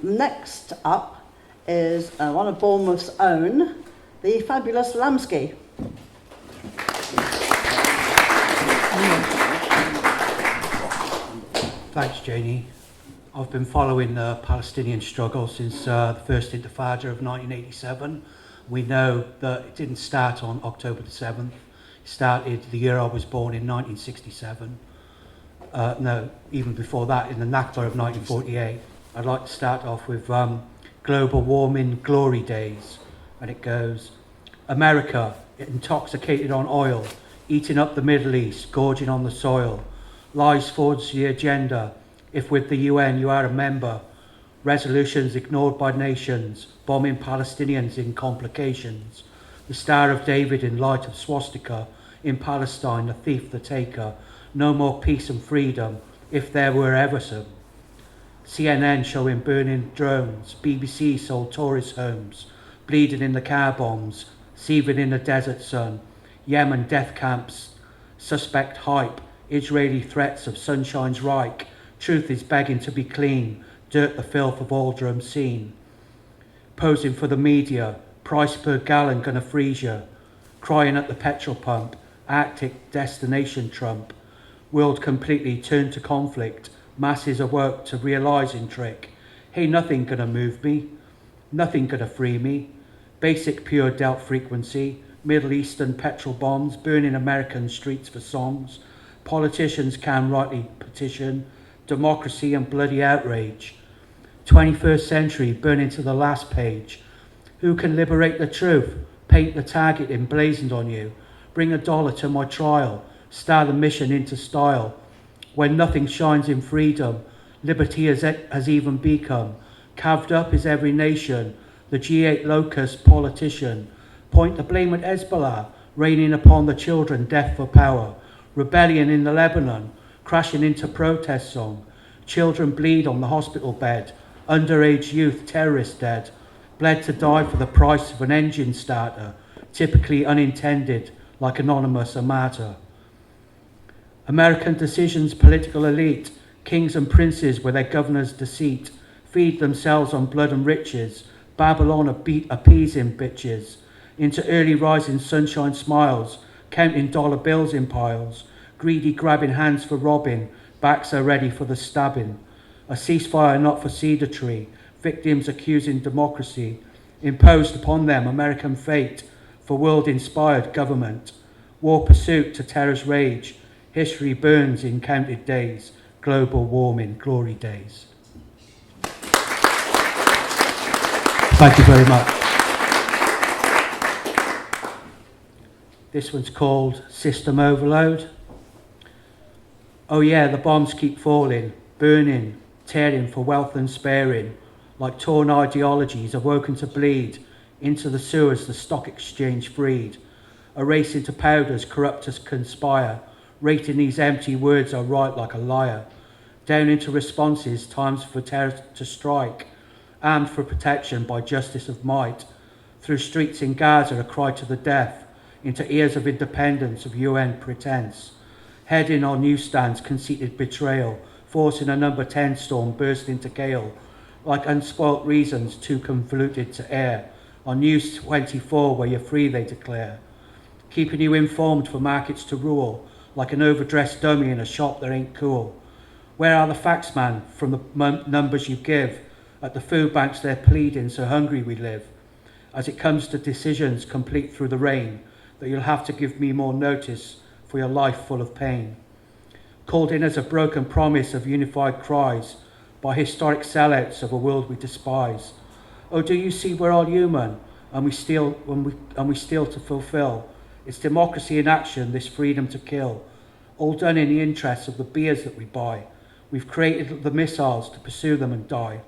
Next up is one of Bournemouth's own, the fabulous Lambski. Thanks, Janie. I've been following the Palestinian struggle since the first Intifada of 1987. We know that it didn't start on October the 7th. It started the year I was born in 1967. No, even before that, in the Nakba of 1948. I'd like to start off with global warming glory days. And it goes, America, intoxicated on oil, eating up the Middle East, gorging on the soil, lies forwards the agenda. If with the UN you are a member, resolutions ignored by nations, bombing Palestinians in complications, the Star of David in light of swastika, in Palestine, the thief, the taker, no more peace and freedom, if there were ever some. CNN showing burning drones, BBC sold tourist homes, bleeding in the car bombs, seething in the desert sun, Yemen death camps, suspect hype, Israeli threats of Sunshine's Reich, truth is begging to be clean, dirt the filth of all drums seen. Posing for the media, price per gallon gonna freeze you, crying at the petrol pump, Arctic destination Trump, world completely turned to conflict, masses awoke to realising trick, hey nothing gonna move me, nothing gonna free me, basic pure delta frequency, Middle Eastern petrol bombs, burning American streets for songs, politicians can rightly petition, democracy and bloody outrage, 21st century burning to the last page, who can liberate the truth, paint the target emblazoned on you, bring $1 to my trial, style the mission into style, when nothing shines in freedom, liberty has even become, carved up is every nation, the G8 locust politician, point the blame at Hezbollah, raining upon the children, death for power, rebellion in the Lebanon, crashing into protest song, children bleed on the hospital bed, underage youth terrorists dead, bled to die for the price of an engine starter, typically unintended, like anonymous a martyr. American decisions, political elite, kings and princes with their governors' deceit, feed themselves on blood and riches, Babylon appeasing bitches, into early rising sunshine smiles, counting dollar bills in piles, greedy grabbing hands for robbing, backs are ready for the stabbing, a ceasefire not for cedar tree, victims accusing democracy, imposed upon them American fate for world-inspired government, war pursuit to terror's rage, history burns in counted days, global warming glory days. Thank you very much. This one's called System Overload. Oh yeah, the bombs keep falling, burning, tearing for wealth and sparing, like torn ideologies awoken to bleed, into the sewers the stock exchange freed, a race into powders corrupt us conspire, rating these empty words are right like a liar, down into responses, times for terror to strike, armed for protection by justice of might, through streets in Gaza a cry to the deaf, into ears of independence of UN pretense, heading on newsstands conceited betrayal, forcing a number 10 storm burst into gale, like unspoilt reasons too convoluted to air, on News 24 where you're free they declare, keeping you informed for markets to rule, like an overdressed dummy in a shop that ain't cool. Where are the facts, man, from the numbers you give? At the food banks they're pleading, so hungry we live. As it comes to decisions complete through the rain, that you'll have to give me more notice for your life full of pain. Called in as a broken promise of unified cries by historic sellouts of a world we despise. Oh, do you see we're all human and we steal to fulfill? It's democracy in action, this freedom to kill. All done in the interests of the beers that we buy. We've created the missiles to pursue them and die.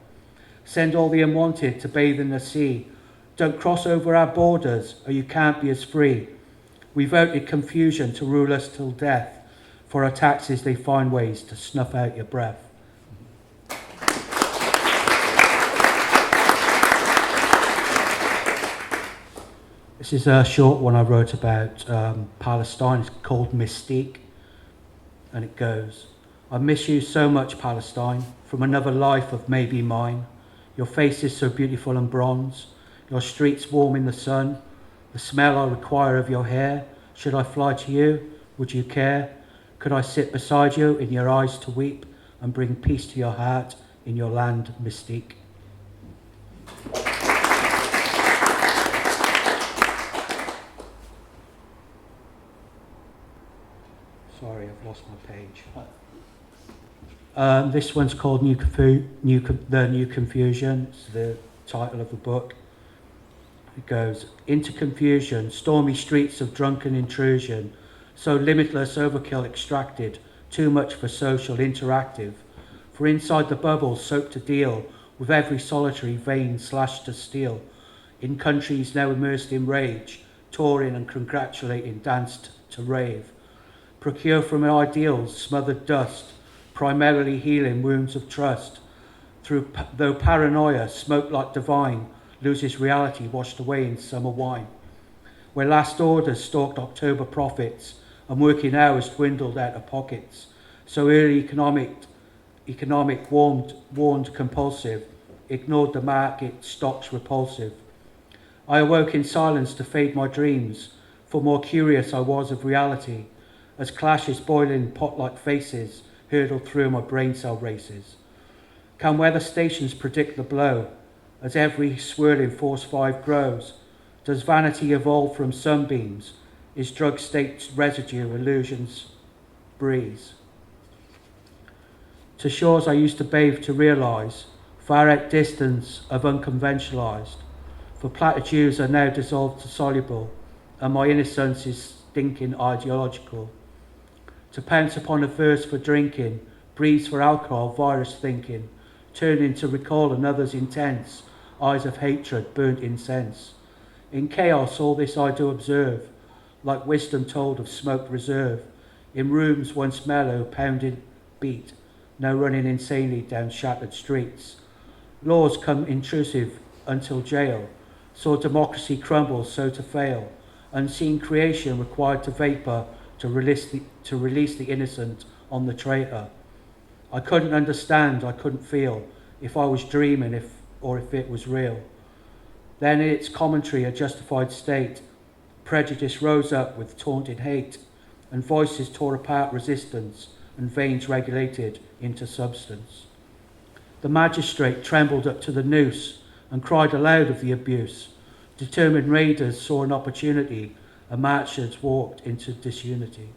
Send all the unwanted to bathe in the sea. Don't cross over our borders or you can't be as free. We voted confusion to rule us till death. For our taxes they find ways to snuff out your breath. This is a short one I wrote about Palestine. It's called Mystique. And it goes, I miss you so much, Palestine, from another life of maybe mine. Your face is so beautiful and bronze, your streets warm in the sun, the smell I require of your hair. Should I fly to you? Would you care? Could I sit beside you in your eyes to weep and bring peace to your heart in your land mystique? Sorry, I've lost my page. This one's called The New Confusion. It's the title of the book. It goes, into confusion, stormy streets of drunken intrusion, so limitless overkill extracted, too much for social interactive. For inside the bubble soaked to deal with every solitary vein slashed to steel. In countries now immersed in rage, touring and congratulating, danced to rave. Procure from ideals smothered dust, primarily healing wounds of trust. Though paranoia, smoke like divine, loses reality washed away in summer wine. Where last orders stalked October profits and working hours dwindled out of pockets. So early economic warned compulsive, ignored the market stocks repulsive. I awoke in silence to fade my dreams, for more curious I was of reality, as clashes boiling pot-like faces hurtled through my brain cell races. Can weather stations predict the blow, as every swirling force 5 grows? Does vanity evolve from sunbeams? Is drug state's residue illusions breeze? To shores I used to bathe to realise, far out distance of unconventionalised, for platitudes are now dissolved to soluble, and my innocence is stinking ideological. To pounce upon a verse for drinking, breeze for alcohol, virus thinking, turning to recall another's intents, eyes of hatred, burnt incense. In chaos all this I do observe, like wisdom told of smoked reserve, in rooms once mellow, pounded beat, now running insanely down shattered streets. Laws come intrusive until jail, saw democracy crumble so to fail, unseen creation required to vapour to release the innocent on the traitor. I couldn't understand, I couldn't feel, if I was dreaming or if it was real. Then in its commentary, a justified state, prejudice rose up with taunted hate, and voices tore apart resistance, and veins regulated into substance. The magistrate trembled up to the noose, and cried aloud of the abuse. Determined raiders saw an opportunity, and marchers walked into disunity.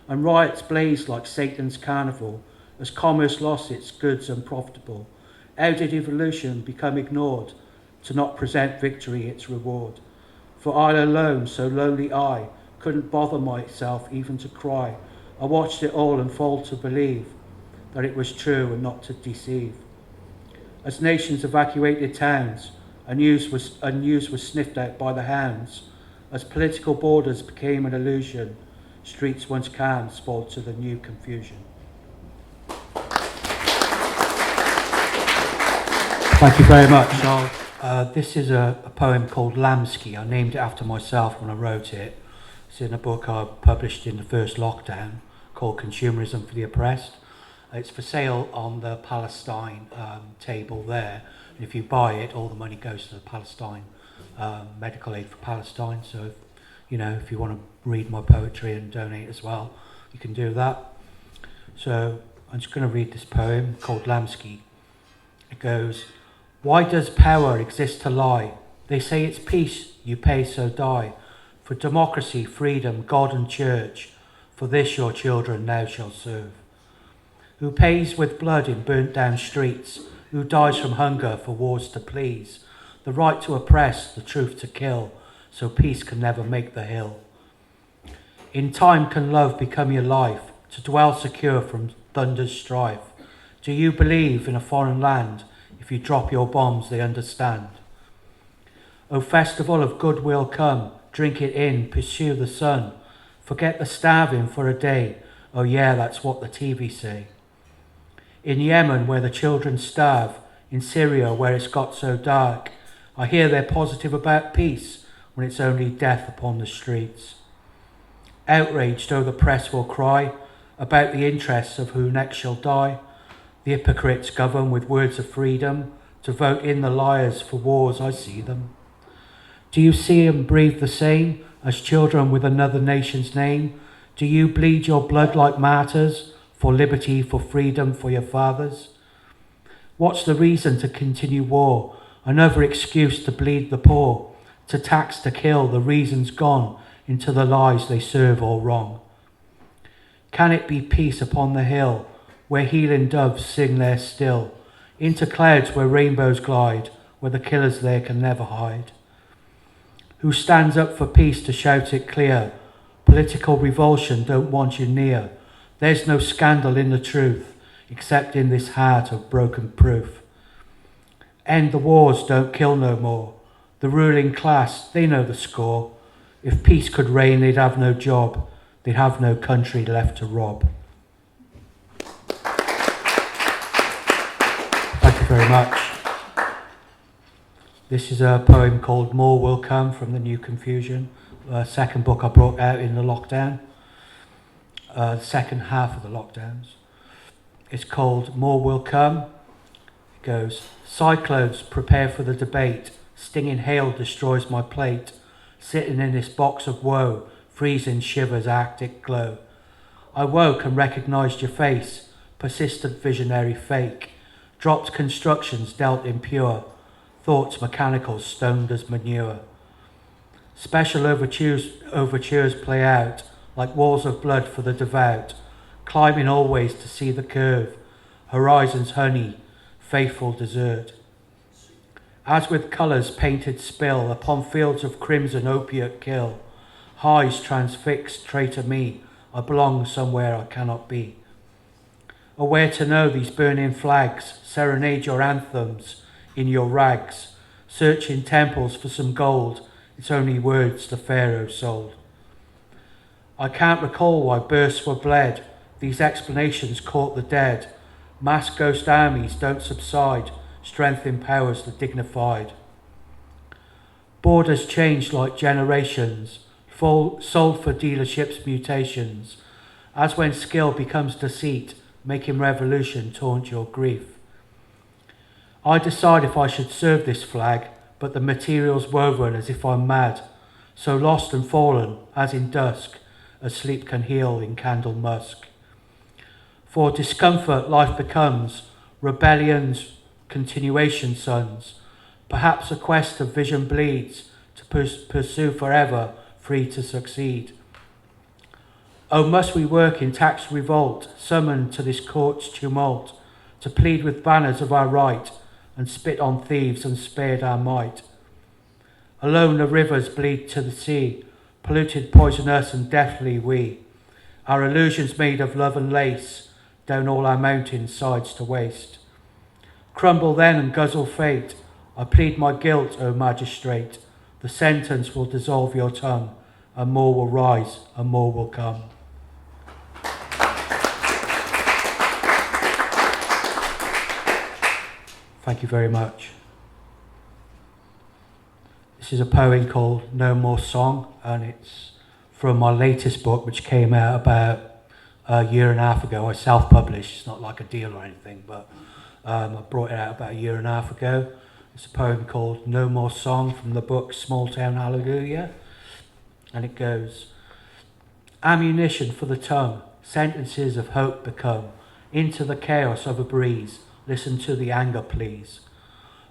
And riots blazed like Satan's carnival, as commerce lost its goods unprofitable. How did evolution become ignored, to not present victory its reward? For I alone, so lonely I, couldn't bother myself even to cry. I watched it all unfold to believe that it was true and not to deceive. As nations evacuated towns, and news was sniffed out by the hounds, as political borders became an illusion, streets once calm spoiled to the new confusion. Thank you very much. This is a poem called Lambski. I named it after myself when I wrote it. It's in a book I published in the first lockdown called Consumerism for the Oppressed. It's for sale on the Palestine table there. And if you buy it, all the money goes to the Palestine Medical Aid for Palestine. So, if you want to read my poetry and donate as well, you can do that. So I'm just going to read this poem called Lambski. It goes, why does power exist to lie? They say it's peace, you pay so die. For democracy, freedom, God and church, for this your children now shall serve. Who pays with blood in burnt down streets, who dies from hunger for wars to please, the right to oppress, the truth to kill, so peace can never make the hill. In time can love become your life, to dwell secure from thunder's strife? Do you believe in a foreign land? If you drop your bombs, they understand. O festival of goodwill come, drink it in, pursue the sun. Forget the starving for a day, oh yeah, that's what the TV say. In Yemen where the children starve, in Syria where it's got so dark, I hear they're positive about peace when it's only death upon the streets. Outraged, oh the press will cry about the interests of who next shall die. The hypocrites govern with words of freedom, to vote in the liars for wars, I see them. Do you see and breathe the same as children with another nation's name? Do you bleed your blood like martyrs for liberty, for freedom, for your fathers? What's the reason to continue war? Another excuse to bleed the poor, to tax, to kill, the reason's gone into the lies they serve all wrong. Can it be peace upon the hill, where healing doves sing there still, into clouds where rainbows glide, where the killers there can never hide? Who stands up for peace to shout it clear? Political revulsion don't want you near. There's no scandal in the truth, except in this heart of broken proof. End the wars, don't kill no more. The ruling class, they know the score. If peace could reign, they'd have no job. They'd have no country left to rob. Thank you very much. This is a poem called More Will Come from the New Confusion, second book I brought out in the lockdown, the second half of the lockdowns. It's called More Will Come. It goes, cyclones prepare for the debate, stinging hail destroys my plate, sitting in this box of woe, freezing shivers Arctic glow. I woke and recognised your face, persistent visionary fake, dropped constructions dealt impure, thoughts mechanical stoned as manure. Special overtures play out, like walls of blood for the devout, climbing always to see the curve, horizon's honey, faithful desert. As with colours painted spill upon fields of crimson opiate kill, highs transfixed traitor me, I belong somewhere I cannot be. Aware to know these burning flags, serenade your anthems in your rags, searching temples for some gold, it's only words the Pharaoh sold. I can't recall why births were bled, these explanations caught the dead. Mass ghost armies don't subside, strength empowers the dignified. Borders changed like generations, sold for dealerships' mutations, as when skill becomes deceit, making revolution taunt your grief. I decide if I should serve this flag, but the material's woven as if I'm mad, so lost and fallen, as in dusk, as sleep can heal in candle musk. For discomfort life becomes, rebellion's continuation sons, perhaps a quest of vision bleeds, to pursue forever, free to succeed. Oh, must we work in tax revolt, summoned to this court's tumult, to plead with banners of our right, and spit on thieves and spared our might. Alone the rivers bleed to the sea, polluted, poisonous and deathly we. Our illusions made of love and lace, down all our mountain sides to waste. Crumble then and guzzle fate, I plead my guilt, O magistrate. The sentence will dissolve your tongue, and more will rise and more will come. Thank you very much. This is a poem called No More Song, and it's from my latest book, which came out about a year and a half ago. I self-published, it's not like a deal or anything, but I brought it out about a year and a half ago. It's a poem called No More Song from the book Small Town Hallelujah, and it goes, ammunition for the tongue, sentences of hope become, into the chaos of a breeze, listen to the anger please.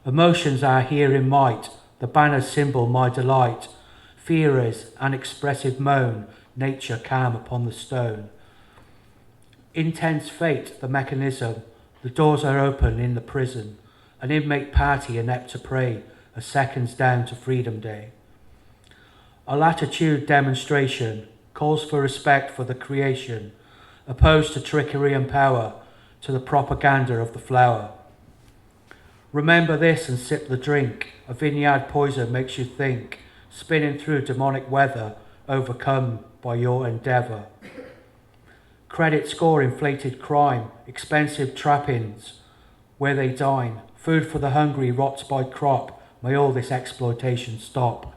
Emotions are here in might, the banner symbol my delight. Fear is an expressive moan, nature calm upon the stone. Intense fate, the mechanism, the doors are open in the prison. An inmate party inept to pray, a seconds down to Freedom Day. A latitude demonstration calls for respect for the creation, opposed to trickery and power, to the propaganda of the flower. Remember this and sip the drink, a vineyard poison makes you think, spinning through demonic weather, overcome by your endeavour. Credit score inflated crime, expensive trappings, where they dine, food for the hungry rots by crop, may all this exploitation stop.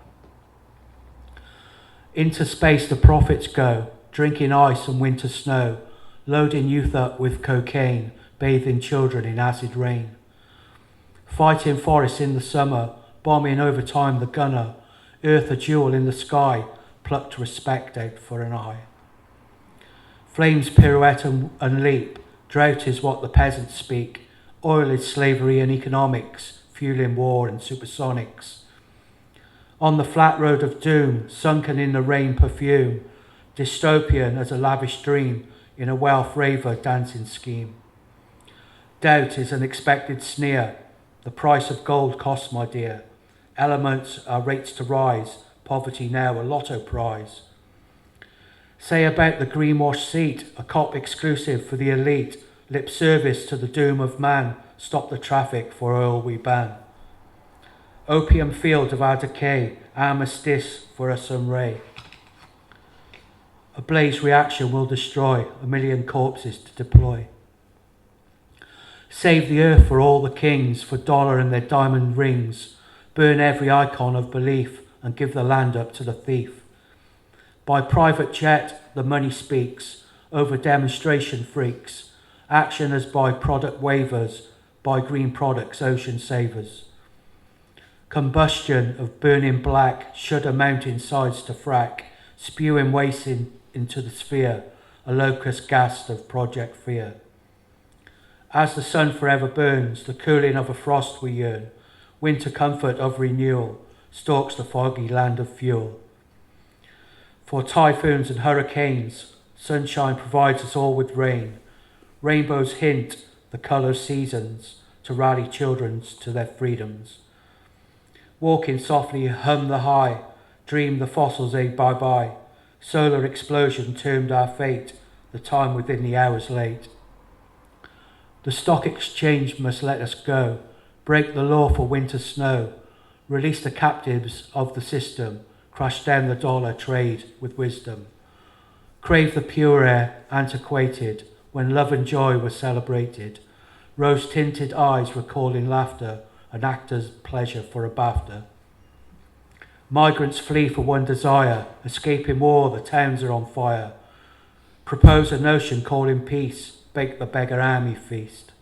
Into space the prophets go, drinking ice and winter snow, loading youth up with cocaine, bathing children in acid rain. Fighting forests in the summer, bombing over time the gunner, earth a jewel in the sky, plucked respect out for an eye. Flames pirouette and leap, drought is what the peasants speak, oil is slavery and economics, fueling war and supersonics. On the flat road of doom, sunken in the rain perfume, dystopian as a lavish dream in a wealth raver dancing scheme. Doubt is an expected sneer, the price of gold costs, my dear. Elements are rates to rise, poverty now a lotto prize. Say about the greenwash seat, a cop exclusive for the elite, lip service to the doom of man, stop the traffic for oil we ban. Opium field of our decay, armistice for a sun ray. A blaze reaction will destroy, a million corpses to deploy. Save the earth for all the kings, for dollar and their diamond rings. Burn every icon of belief and give the land up to the thief. By private jet, the money speaks, over demonstration freaks. Action as by product waivers, by green products, ocean savers. Combustion of burning black, shudder mountainsides to frack, spewing waste into the sphere, a locust gas of project fear. As the sun forever burns, the cooling of a frost we yearn, winter comfort of renewal, stalks the foggy land of fuel. For typhoons and hurricanes, sunshine provides us all with rain. Rainbows hint the colour seasons to rally children to their freedoms. Walking softly, hum the high, dream the fossils a bye-bye. Solar explosion termed our fate, the time within the hours late. The stock exchange must let us go, break the law for winter snow, release the captives of the system, crush down the dollar trade with wisdom. Crave the pure air, antiquated, when love and joy were celebrated. Rose-tinted eyes recalling laughter, an actor's pleasure for a BAFTA. Migrants flee for one desire, escaping war, the towns are on fire. Propose a notion calling peace, bake the beggar army feast.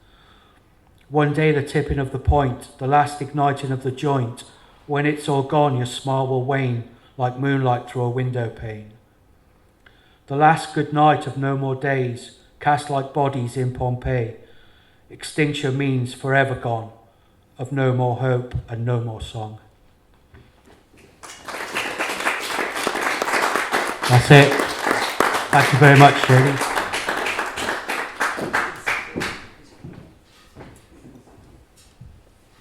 One day the tipping of the point, the last igniting of the joint, when it's all gone your smile will wane like moonlight through a window pane. The last good night of no more days, cast like bodies in Pompeii. Extinction means forever gone, of no more hope and no more song. That's it. Thank you very much, Shirley.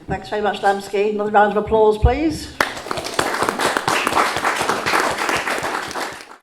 Thanks very much, Lambski. Another round of applause, please.